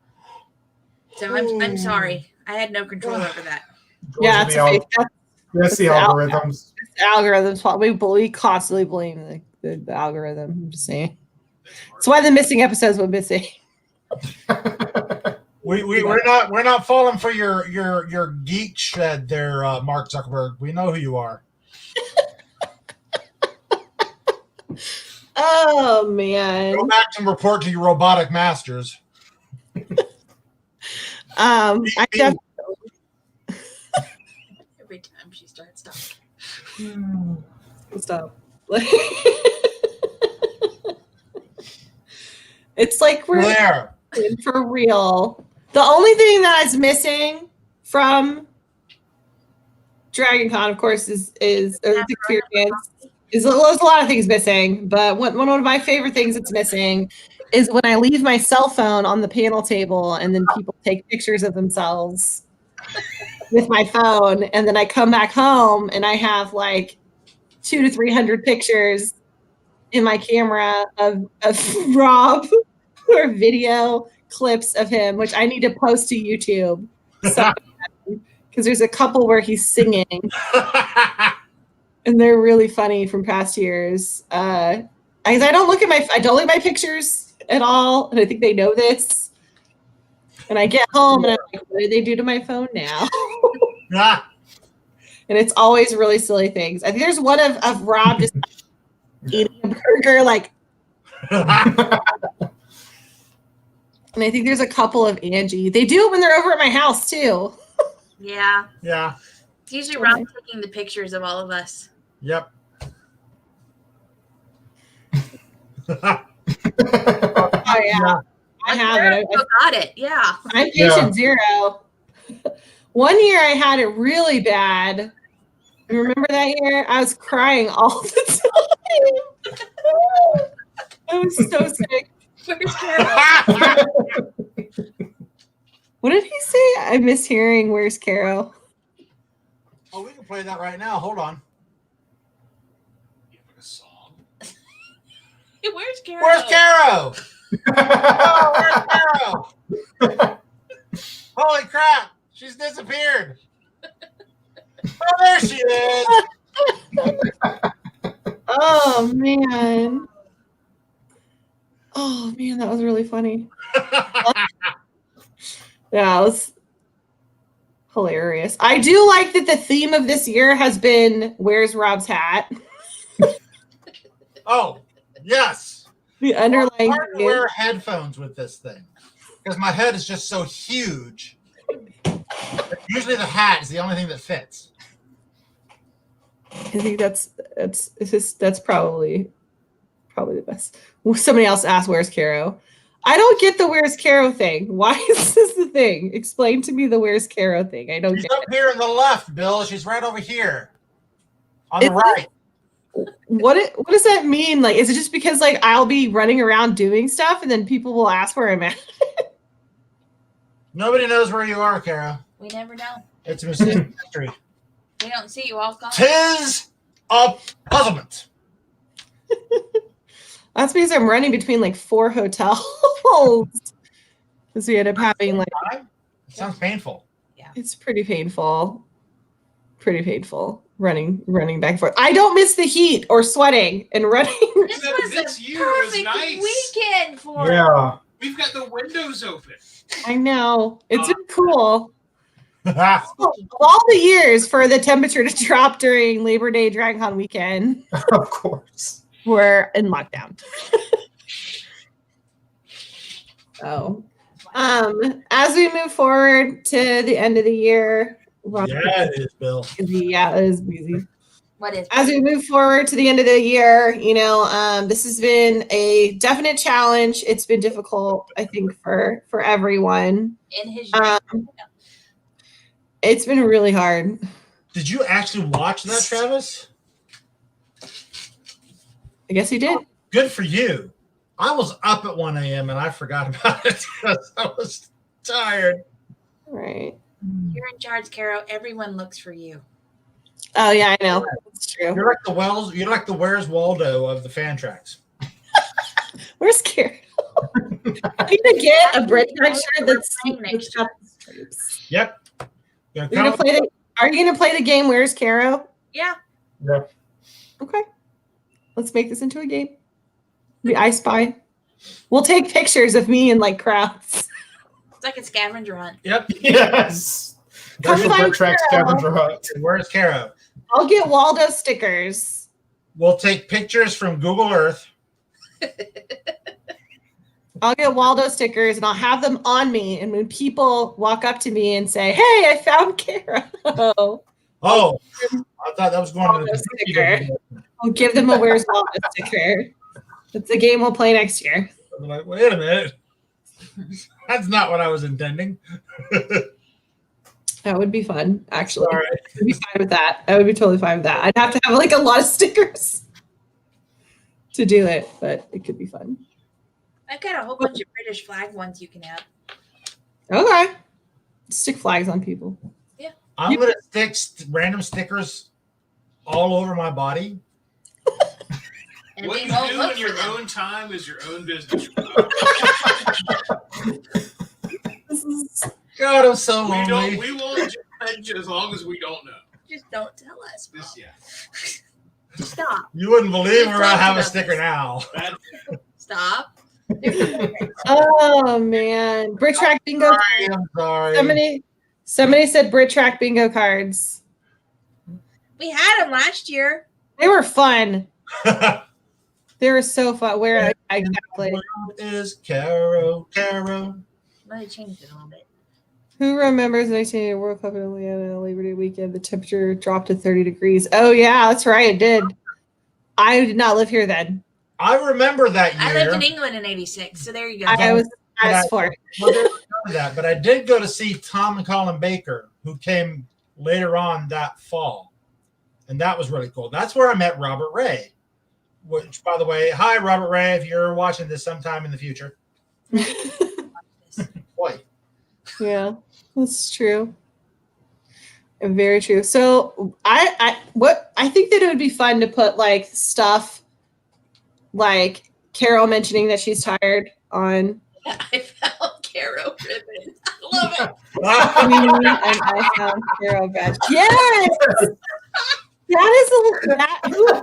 Speaker 1: So I'm sorry. I had no control over that.
Speaker 3: Yeah,
Speaker 7: that's the algorithms.
Speaker 3: The algorithms. We constantly blame the algorithm. I'm just saying. That's why the missing episodes were missing.
Speaker 2: We're not falling for your geek shed there, Mark Zuckerberg. We know who you are.
Speaker 3: Oh man!
Speaker 2: Go back and report to your robotic masters.
Speaker 3: I definitely.
Speaker 1: Every time she starts talking.
Speaker 3: Stop. It's like we're
Speaker 2: there
Speaker 3: for real. The only thing that is missing from Dragon Con, of course, is the experience. There's a lot of things missing, but one of my favorite things that's missing is when I leave my cell phone on the panel table and then people take pictures of themselves with my phone, and then I come back home and I have like 200 to 300 pictures in my camera of Rob or video clips of him, which I need to post to YouTube. Because there's a couple where he's singing. And they're really funny from past years. I don't look at my pictures at all, and I think they know this. And I get home and I'm like, what did they do to my phone now? And it's always really silly things. I think there's one of Rob just eating a burger, like. And I think there's a couple of Angie. They do it when they're over at my house too.
Speaker 1: Yeah.
Speaker 2: Yeah.
Speaker 1: It's usually Rob taking the pictures of all of us.
Speaker 2: Yep.
Speaker 3: Oh yeah. I have it.
Speaker 1: I got it. Yeah.
Speaker 3: I'm patient zero. One year I had it really bad. Remember that year? I was crying all the time. I was so sick.
Speaker 1: Where's Carol?
Speaker 3: What did he say? I miss hearing Where's Carol?
Speaker 2: Oh, we can play that right now. Hold on.
Speaker 1: Where's Carol?
Speaker 2: Where's Carol? Oh, where's Carol? Holy crap! She's disappeared. Oh, there she is.
Speaker 3: Oh man. Oh man, that was really funny. Yeah, it was. Hilarious. I do like that the theme of this year has been "Where's Rob's hat?"
Speaker 2: Oh, yes.
Speaker 3: The underlying
Speaker 2: Hard to
Speaker 3: theme.
Speaker 2: wear headphones with this thing because my head is just so huge. Usually the hat is the only thing that fits.
Speaker 3: I think that's probably the best. Somebody else asked, "Where's Caro?" I don't get the "Where's Caro" thing. Why is this the thing? Explain to me the "Where's Caro" thing. I don't
Speaker 2: She's
Speaker 3: get
Speaker 2: up
Speaker 3: it.
Speaker 2: here on the left, Bill. She's right over here on the
Speaker 3: Is
Speaker 2: right.
Speaker 3: What does that mean? Like, is it just because like I'll be running around doing stuff and then people will ask where I'm at?
Speaker 2: Nobody knows where you are, Caro.
Speaker 1: We never know.
Speaker 2: It's a mystery.
Speaker 1: We don't see you all.
Speaker 2: Tis a puzzlement.
Speaker 3: That's because I'm running between like 4 hotels. Because we end up having like
Speaker 2: It sounds painful.
Speaker 3: it's pretty painful. Pretty painful running back and forth. I don't miss the heat or sweating and running.
Speaker 1: This was
Speaker 5: This
Speaker 1: a
Speaker 5: year was
Speaker 1: perfect
Speaker 5: nice.
Speaker 1: weekend for
Speaker 7: Yeah.
Speaker 5: We've got the windows open.
Speaker 3: I know. It's been cool.
Speaker 2: Of
Speaker 3: Of all the years for the temperature to drop during Labor Day DragonCon weekend,
Speaker 7: Of course.
Speaker 3: we're in lockdown. So, as we move forward to the end of the year,
Speaker 2: Yeah, it is, Bill.
Speaker 3: yeah, it is busy.
Speaker 1: what is
Speaker 3: As we move forward to the end of the year, this has been a definite challenge. It's been difficult, I think, for everyone.
Speaker 1: in his
Speaker 3: It's been really hard.
Speaker 2: Did you actually watch that, Travis?
Speaker 3: I guess he did.
Speaker 2: Good for you. I was up at 1 a.m. and I forgot about it because I was tired.
Speaker 3: All right.
Speaker 1: You're in charge, Caro. Everyone looks for you.
Speaker 3: Oh yeah, I know. It's true.
Speaker 2: You're like the Wells. You're like the Where's Waldo of the fan tracks.
Speaker 3: Where's Karen? I need to get a Brit shirt that's
Speaker 1: Next
Speaker 3: got
Speaker 1: year.
Speaker 3: the stripes.
Speaker 2: Yep.
Speaker 3: Are you gonna play the game Where's Caro?
Speaker 1: Yeah.
Speaker 7: Yeah.
Speaker 3: Okay. Let's make this into a game. The I Spy. We'll take pictures of me in like crowds.
Speaker 1: It's like a scavenger hunt.
Speaker 2: Yep.
Speaker 7: Yes.
Speaker 3: Come
Speaker 7: There's a
Speaker 3: find
Speaker 7: Brit Track
Speaker 3: Caro.
Speaker 7: scavenger hunt.
Speaker 2: Where's Caro?
Speaker 3: I'll get Waldo stickers.
Speaker 2: We'll take pictures from Google Earth.
Speaker 3: I'll get Waldo stickers and I'll have them on me. And when people walk up to me and say, "Hey, I found Caro,"
Speaker 2: Oh, I thought that was going
Speaker 3: Waldo
Speaker 2: to
Speaker 3: sticker. I'll give them a Where's Waldo sticker. It's a game we'll play next year.
Speaker 2: I'm like, wait a minute. That's not what I was intending.
Speaker 3: That would be fun, actually.
Speaker 2: Sorry.
Speaker 3: I'd be fine with that. I would be totally fine with that. I'd have to have like a lot of stickers to do it, but it could be fun.
Speaker 1: I've got a whole bunch of British flag ones you can have.
Speaker 3: Okay. Stick flags on people.
Speaker 2: I'm going to stick random stickers all over my body.
Speaker 1: And
Speaker 5: What
Speaker 1: we
Speaker 5: you
Speaker 1: won't
Speaker 5: do
Speaker 1: look
Speaker 5: in your
Speaker 1: for them.
Speaker 5: own time is your own business.
Speaker 3: This is
Speaker 2: God, I'm so
Speaker 5: We
Speaker 2: lonely.
Speaker 5: won't judge as long as we don't know.
Speaker 1: Just don't tell us.
Speaker 5: This, yeah.
Speaker 1: Stop.
Speaker 2: You wouldn't believe where I
Speaker 1: Talked
Speaker 2: have a
Speaker 1: about
Speaker 2: sticker
Speaker 1: this.
Speaker 2: now.
Speaker 5: That,
Speaker 1: Stop.
Speaker 3: oh man. Brit Track bingo.
Speaker 2: I'm sorry.
Speaker 3: Somebody said Brit Track bingo cards.
Speaker 1: We had them last year.
Speaker 3: They were fun. They were so fun. Where exactly?
Speaker 2: Is Caro.
Speaker 1: Let me change it a little bit.
Speaker 3: Who remembers the 1980 World Cup in Atlanta Labor Day weekend? The temperature dropped to 30 degrees. Oh yeah, that's right. It did. I did not live here then.
Speaker 2: I remember that year.
Speaker 1: I lived in England in '86, so there you go.
Speaker 3: I was 4.
Speaker 2: that, but I did go to see Tom and Colin Baker, who came later on that fall, and that was really cool. That's where I met Robert Ray. Which, by the way, hi Robert Ray, if you're watching this sometime in the future. Boy,
Speaker 3: Yeah, that's true. Very true. So I think that it would be fun to put like stuff like Carol mentioning that she's tired on
Speaker 1: I found Caro ribbon. I love it.
Speaker 3: and I found Carol badge. Yes.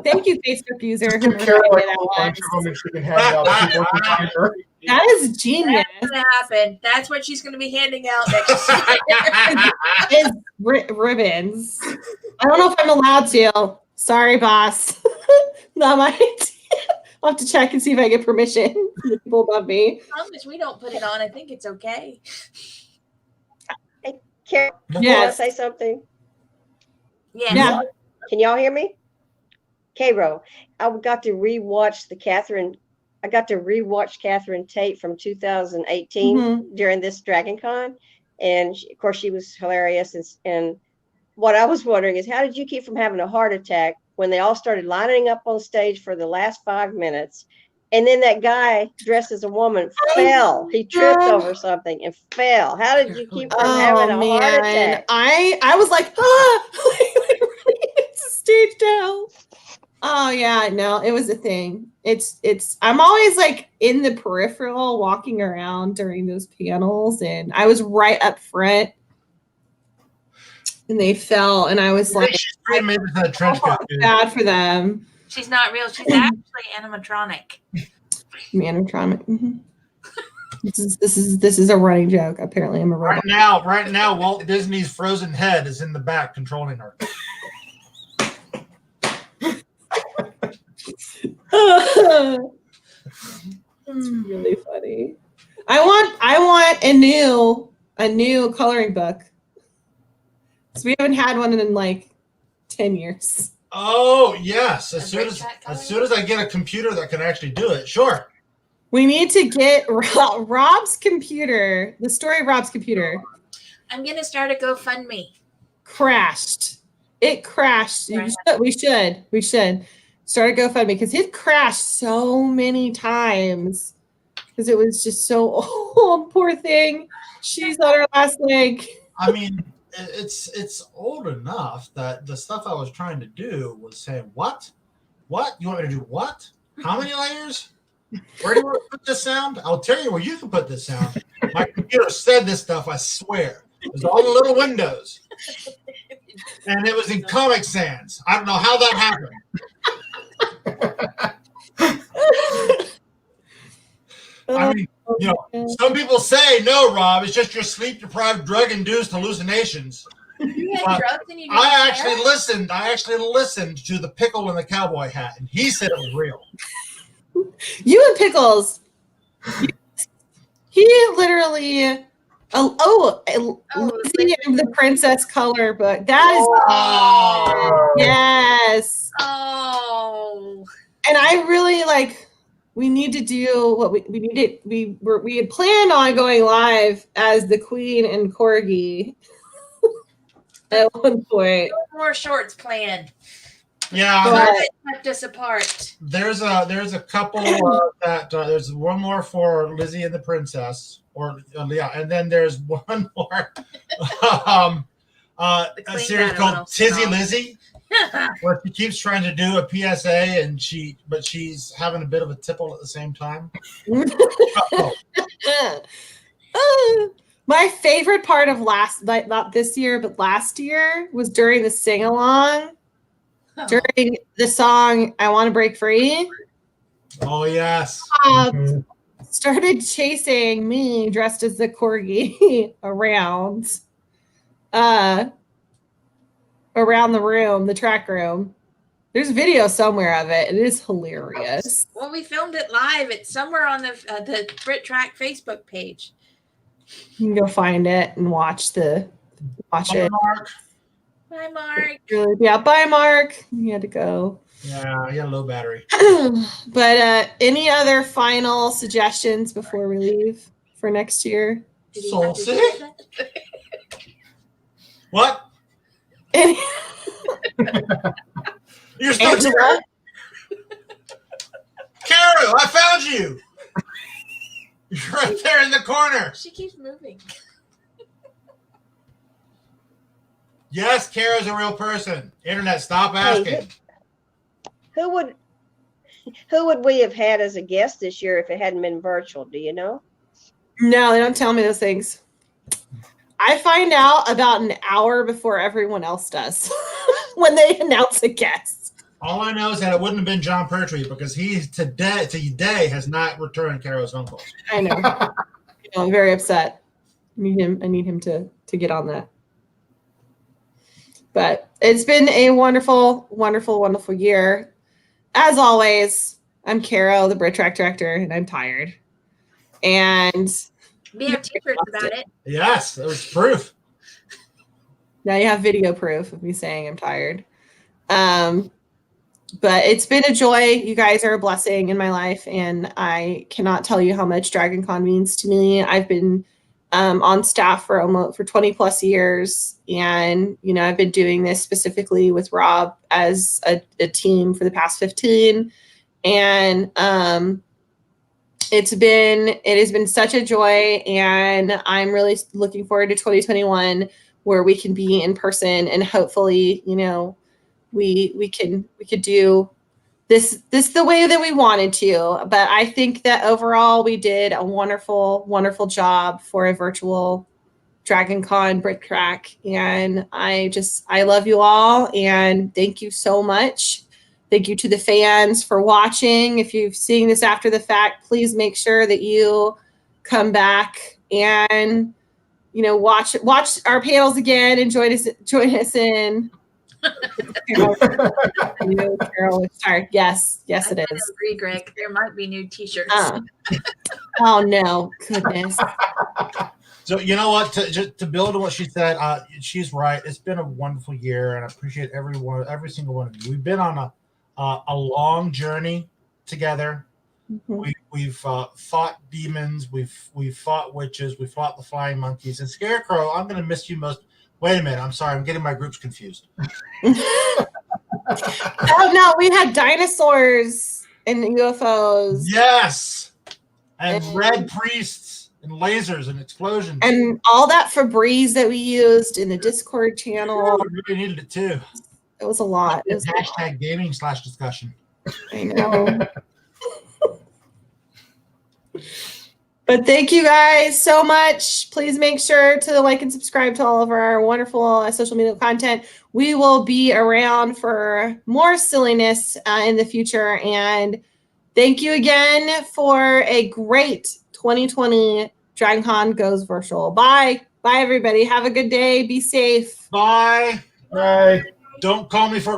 Speaker 3: Thank you, Facebook user.
Speaker 7: Just give Carol like a whole bunch of them and she can hand out to people who find her.
Speaker 3: That is genius.
Speaker 1: That's gonna happen. That's what she's gonna be handing out next year.
Speaker 3: Is ribbons. I don't know if I'm allowed to. Sorry, boss. Not my idea. I'll have to check and see if I get permission from the people above me.
Speaker 1: As long as we don't put it on, I think it's okay.
Speaker 8: Hey, Carol, can I
Speaker 3: Yes.
Speaker 8: say something?
Speaker 1: Yes.
Speaker 3: Yeah.
Speaker 8: Can y'all hear me? Cairo, I got to rewatch Catherine Tate from 2018
Speaker 3: Mhm.
Speaker 8: during this Dragon Con. And of course, she was hilarious. And what I was wondering is, how did you keep from having a heart attack when they all started lining up on stage for the last 5 minutes? And then that guy dressed as a woman fell. He tripped over something and fell. How did you keep from having a heart attack?
Speaker 3: I was like, it's stage down. Oh yeah, no, it was a thing. It's I'm always like in the peripheral walking around during those panels, and I was right up front and they fell, and I was like,
Speaker 2: She's pretty amazing in that trench coat, dude.
Speaker 3: bad for them.
Speaker 1: She's not real. She's actually animatronic.
Speaker 3: Animatronic. Mhm. This is a running joke. Apparently, I'm a robot.
Speaker 2: Right now, Walt Disney's frozen head is in the back controlling her.
Speaker 3: It's really funny. I want a new coloring book. So we haven't had one in like 10 years.
Speaker 2: Oh yes, as
Speaker 1: A
Speaker 2: soon as I get a computer that can actually do it, sure.
Speaker 3: We need to get Rob's computer. The story of Rob's computer
Speaker 1: I'm gonna start a GoFundMe.
Speaker 3: crashed. It crashed. We should start a GoFundMe because it crashed so many times because it was just so old. Poor thing. She's on her last leg.
Speaker 2: I mean, it's old enough that the stuff I was trying to do was saying, what? What? You want me to do what? How many layers? Where do you want to put this sound? I'll tell you where you can put this sound. My computer said this stuff, I swear. It was all the little windows. And it was in Comic Sans. I don't know how that happened. I mean, some people say, no, Rob, it's just your sleep-deprived, drug-induced hallucinations.
Speaker 1: You had drugs and you didn't
Speaker 2: I
Speaker 1: care?
Speaker 2: actually listened to the pickle in the cowboy hat, and he said it was real.
Speaker 3: You and Pickles. He literally. Lizzie and the Princess Color book. That is.
Speaker 2: Oh.
Speaker 3: Yes.
Speaker 1: Oh.
Speaker 3: And I really like. We need to do what we needed. We had planned on going live as the Queen and Corgi at one point.
Speaker 1: No more shorts planned.
Speaker 2: Yeah,
Speaker 3: But-
Speaker 1: Kept us apart.
Speaker 2: there's a couple that there's one more for Lizzie and the Princess, and then there's one more a series called Tizzy Lizzie, where she keeps trying to do a PSA but she's having a bit of a tipple at the same time.
Speaker 3: My favorite part of not this year, but last year was during the sing along. During the song "I Want to Break Free,"
Speaker 2: Oh yes,
Speaker 3: started chasing me dressed as the corgi around the room, the track room. There's video somewhere of it. It is hilarious.
Speaker 1: Well, we filmed it live. It's somewhere on the Brit Track Facebook page.
Speaker 3: You can go find it and watch it.
Speaker 2: Mark.
Speaker 1: Bye, Mark.
Speaker 3: Yeah, bye, Mark. You had to go.
Speaker 2: Yeah, he had a low battery.
Speaker 3: But any other final suggestions before we leave for next year?
Speaker 2: Soul City? What?
Speaker 3: Any-
Speaker 2: You're still
Speaker 3: Angela?
Speaker 2: Carol, I found you. You're right there in the corner.
Speaker 1: She keeps moving.
Speaker 2: Yes, Kara's a real person. Internet, stop asking.
Speaker 8: Who would we have had as a guest this year if it hadn't been virtual? Do you know?
Speaker 3: No, they don't tell me those things. I find out about an hour before everyone else does when they announce a guest.
Speaker 2: All I know is that it wouldn't have been John Pertwee because he today has not returned Carol's phone calls.
Speaker 3: I know. I'm very upset. I need him to get on that. But it's been a wonderful, wonderful, wonderful year. As always, I'm Carol, the Brit Track Director, and I'm tired. And
Speaker 1: We have t-shirts about it.
Speaker 2: Yes, it was proof.
Speaker 3: now you have video proof of me saying I'm tired. But it's been a joy. You guys are a blessing in my life, and I cannot tell you how much Dragon Con means to me. I've been on staff for 20 plus years, and I've been doing this specifically with Rob as a team for the past 15, and it has been such a joy, and I'm really looking forward to 2021 where we can be in person, and hopefully we could do this the way that we wanted to. But I think that overall we did a wonderful, wonderful job for a virtual Dragon Con Brit Track. And I love you all, and thank you so much. Thank you to the fans for watching. If you've seen this after the fact, please make sure that you come back and watch our panels again and join us in. Carol, sorry. Yes, it is.
Speaker 1: I agree, Greg. There might be new t-shirts.
Speaker 3: Oh no, goodness.
Speaker 2: So you know what? To build on what she said, she's right. It's been a wonderful year, and I appreciate every single one of you. We've been on a long journey together. Mm-hmm. We've fought demons. We've fought witches. We fought the flying monkeys. And Scarecrow, I'm going to miss you most. Wait a minute. I'm sorry. I'm getting my groups confused.
Speaker 3: Oh no, we had dinosaurs and UFOs.
Speaker 2: Yes, and red priests and lasers and explosions
Speaker 3: and all that Febreze that we used in the Discord channel.
Speaker 2: We really needed it too.
Speaker 3: It was a lot. It was
Speaker 2: hashtag gaming / discussion.
Speaker 3: I know. But thank you guys so much. Please make sure to like and subscribe to all of our wonderful social media content. We will be around for more silliness in the future. And thank you again for a great 2020 Dragon Con Goes Virtual. Bye. Bye, everybody. Have a good day. Be safe.
Speaker 2: Bye.
Speaker 7: Bye.
Speaker 2: Don't call me for at least